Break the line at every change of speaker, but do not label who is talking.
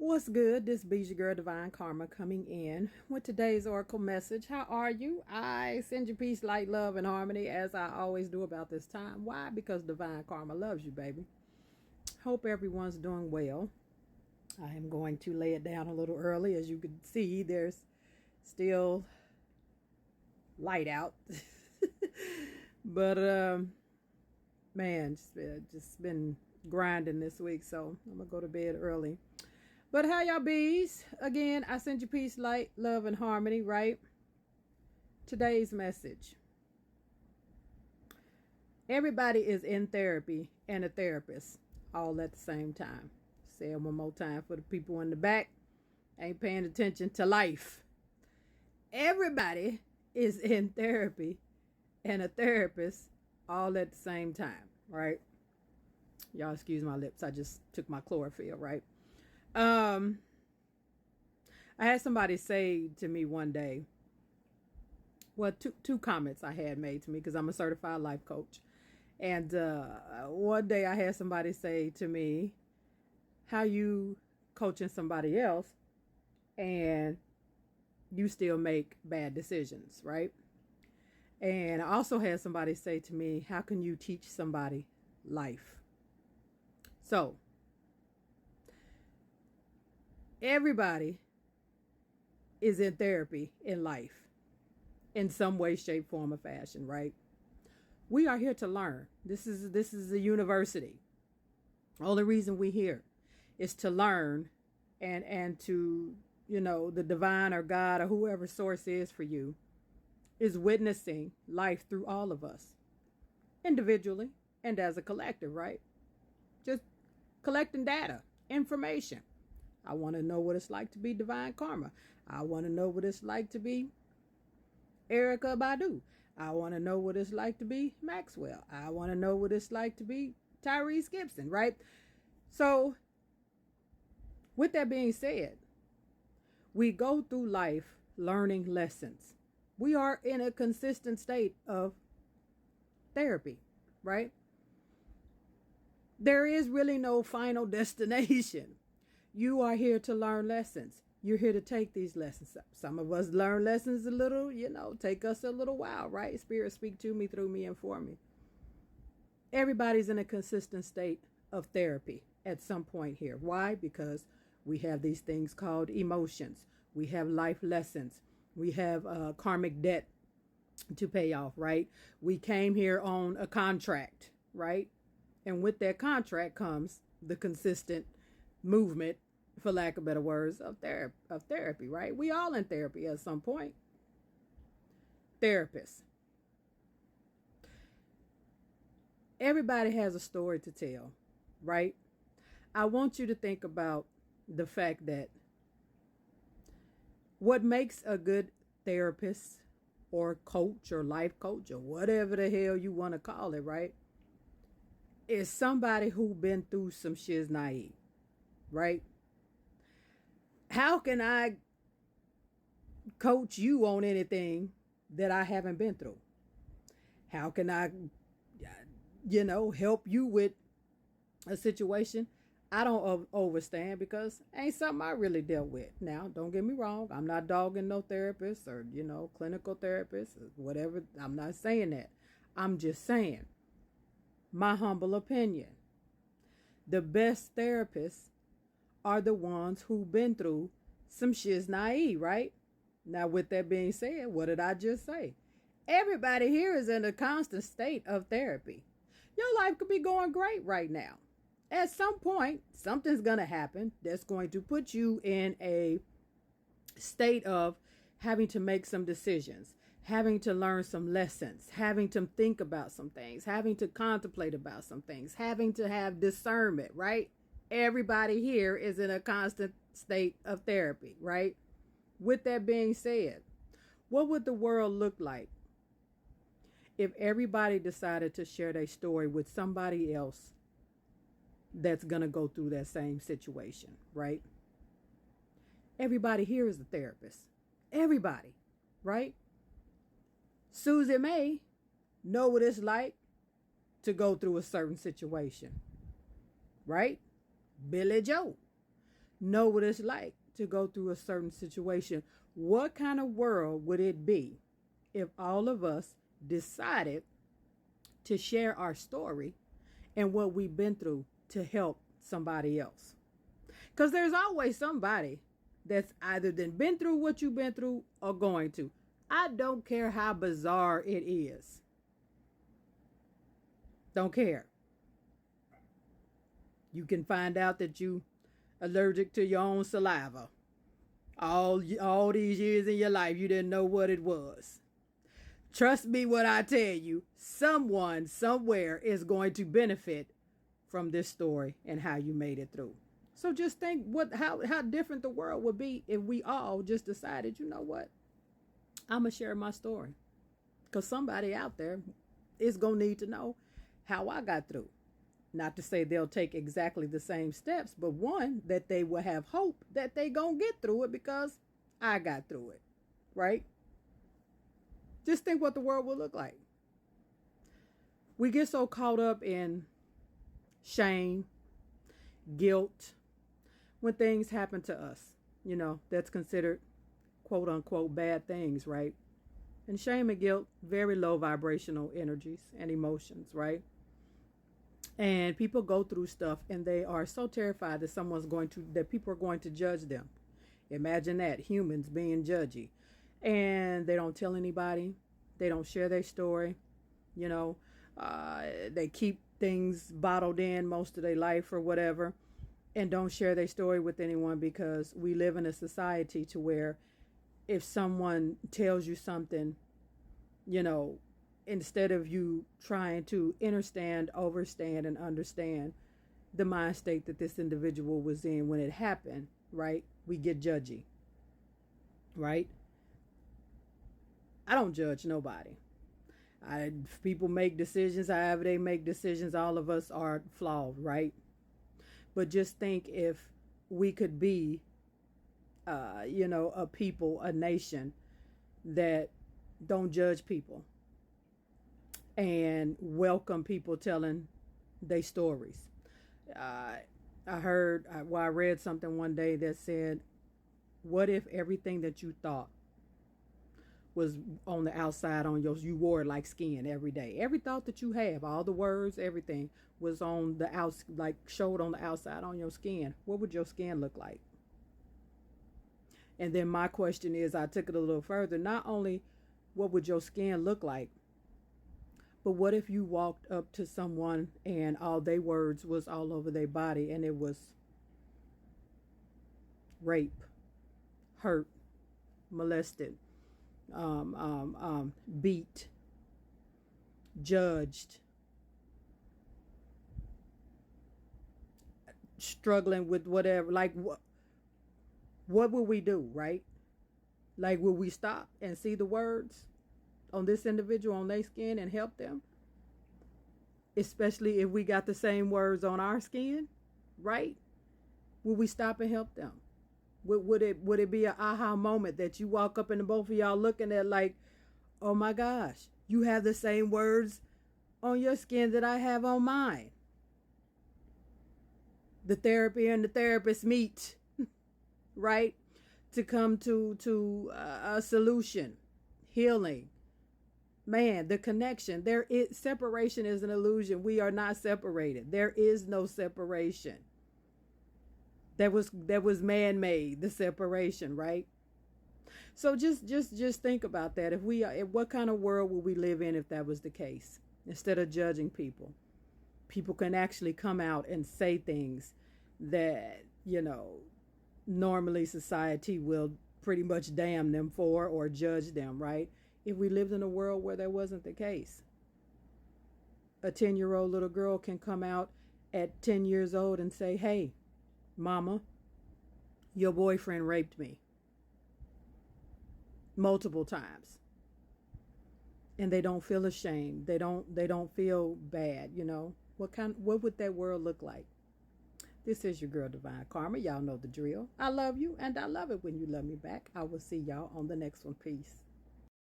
What's good? This be your girl Divine Karma coming in with today's oracle message. How are you? I send you peace, light, love, and harmony as I always do about this time. Why? Because Divine Karma loves you, baby. Hope everyone's doing well. I am going to lay it down a little early. As you can see, there's still light out. But man, just been grinding this week, so I'm gonna go to bed early. But how y'all bees? Again, I send you peace, light, love, and harmony, right? Today's message. Everybody is in therapy and a therapist all at the same time. Say it one more time for the people in the back. Ain't paying attention to life. Everybody is in therapy and a therapist all at the same time, right? Y'all excuse my lips. I just took my chlorophyll, right? I had somebody say to me one day, well, two comments I had made to me because I'm a certified life coach. And one day I had somebody say to me, how you coaching somebody else and you still make bad decisions, right? And I also had somebody say to me, how can you teach somebody life? So, everybody is in therapy in life in some way, shape, form, or fashion, right? We are here to learn. This is a university. Only reason we're here is to learn and to, the divine or God or whoever source is for you is witnessing life through all of us individually and as a collective, right? Just collecting data, information. I want to know what it's like to be Divine Karma. I want to know what it's like to be Erykah Badu. I want to know what it's like to be Maxwell. I want to know what it's like to be Tyrese Gibson, right? So, with that being said, we go through life learning lessons. We are in a consistent state of therapy, right? There is really no final destination. You are here to learn lessons. You're here to take these lessons. Some of us learn lessons a little, take us a little while, right? Spirit speak to me, through me, and for me. Everybody's in a consistent state of therapy at some point here. Why? Because we have these things called emotions. We have life lessons. We have karmic debt to pay off, right? We came here on a contract, right? And with that contract comes the consistent movement, for lack of better words, of therapy, right? We all in therapy at some point. Therapists. Everybody has a story to tell, right? I want you to think about the fact that what makes a good therapist or coach or life coach or whatever the hell you want to call it, right, is somebody who been through some shiznai, right? How can I coach you on anything that I haven't been through? How can I, help you with a situation I don't overstand because ain't something I really dealt with. Now, don't get me wrong. I'm not dogging no therapist or, clinical therapist or whatever. I'm not saying that. I'm just saying my humble opinion. The best therapists are the ones who've been through some shiznai, right? Now, with that being said, what did I just say? Everybody here is in a constant state of therapy. Your life could be going great right now. At some point, something's going to happen that's going to put you in a state of having to make some decisions, having to learn some lessons, having to think about some things, having to contemplate about some things, having to have discernment, right? Everybody here is in a constant state of therapy, right? With that being said, what would the world look like if everybody decided to share their story with somebody else that's going to go through that same situation, right? Everybody here is a therapist. Everybody, right? Susie May know what it's like to go through a certain situation, right? Billy Joe know what it's like to go through a certain situation. What kind of world would it be if all of us decided to share our story and what we've been through to help somebody else? Because there's always somebody that's either been through what you've been through or going to. I don't care how bizarre it is. Don't care. You can find out that you allergic to your own saliva. All these years in your life, you didn't know what it was. Trust me when I tell you, someone somewhere is going to benefit from this story and how you made it through. So just think how different the world would be if we all just decided, you know what? I'm going to share my story. Because somebody out there is going to need to know how I got through. Not to say they'll take exactly the same steps, but one, that they will have hope that they going to get through it because I got through it. Right? Just think what the world will look like. We get so caught up in shame, guilt, when things happen to us. You know, that's considered quote unquote bad things, right? And shame and guilt, very low vibrational energies and emotions, right? And people go through stuff and they are so terrified that people are going to judge them. Imagine that, humans being judgy. And they don't tell anybody. They don't share their story. You know, they keep things bottled in most of their life or whatever, and don't share their story with anyone, because we live in a society to where if someone tells you something, you know, instead of you trying to understand, overstand, and understand the mind state that this individual was in when it happened, right? We get judgy, right? I don't judge nobody. People make decisions, however they make decisions, all of us are flawed, right? But just think if we could be, a people, a nation that don't judge people and welcome people telling their stories. I read something one day that said, what if everything that you thought was on the outside you wore it like skin every day? Every thought that you have, all the words, everything was on the showed on the outside on your skin. What would your skin look like? And then my question is, I took it a little further. Not only what would your skin look like, but what if you walked up to someone and all their words was all over their body, and it was rape, hurt, molested, beat, judged, struggling with whatever? Like, what would we do, right? Like, will we stop and see the words on this individual, on their skin, and help them? Especially if we got the same words on our skin, right? Will we stop and help them? Would it be an aha moment that you walk up and both of y'all looking at like, oh my gosh, you have the same words on your skin that I have on mine? The therapy and the therapist meet, right? To come to a solution, healing. Man, the connection. Separation is an illusion. We are not separated. There is no separation. That was man-made, the separation, right? So just think about that. What kind of world would we live in if that was the case? Instead of judging people, people can actually come out and say things that, normally society will pretty much damn them for or judge them, right? If we lived in a world where that wasn't the case. A 10-year-old little girl can come out at 10 years old and say, hey, mama, your boyfriend raped me multiple times. And they don't feel ashamed. They don't feel bad, What would that world look like? This is your girl, Divine Karma. Y'all know the drill. I love you, and I love it when you love me back. I will see y'all on the next one. Peace.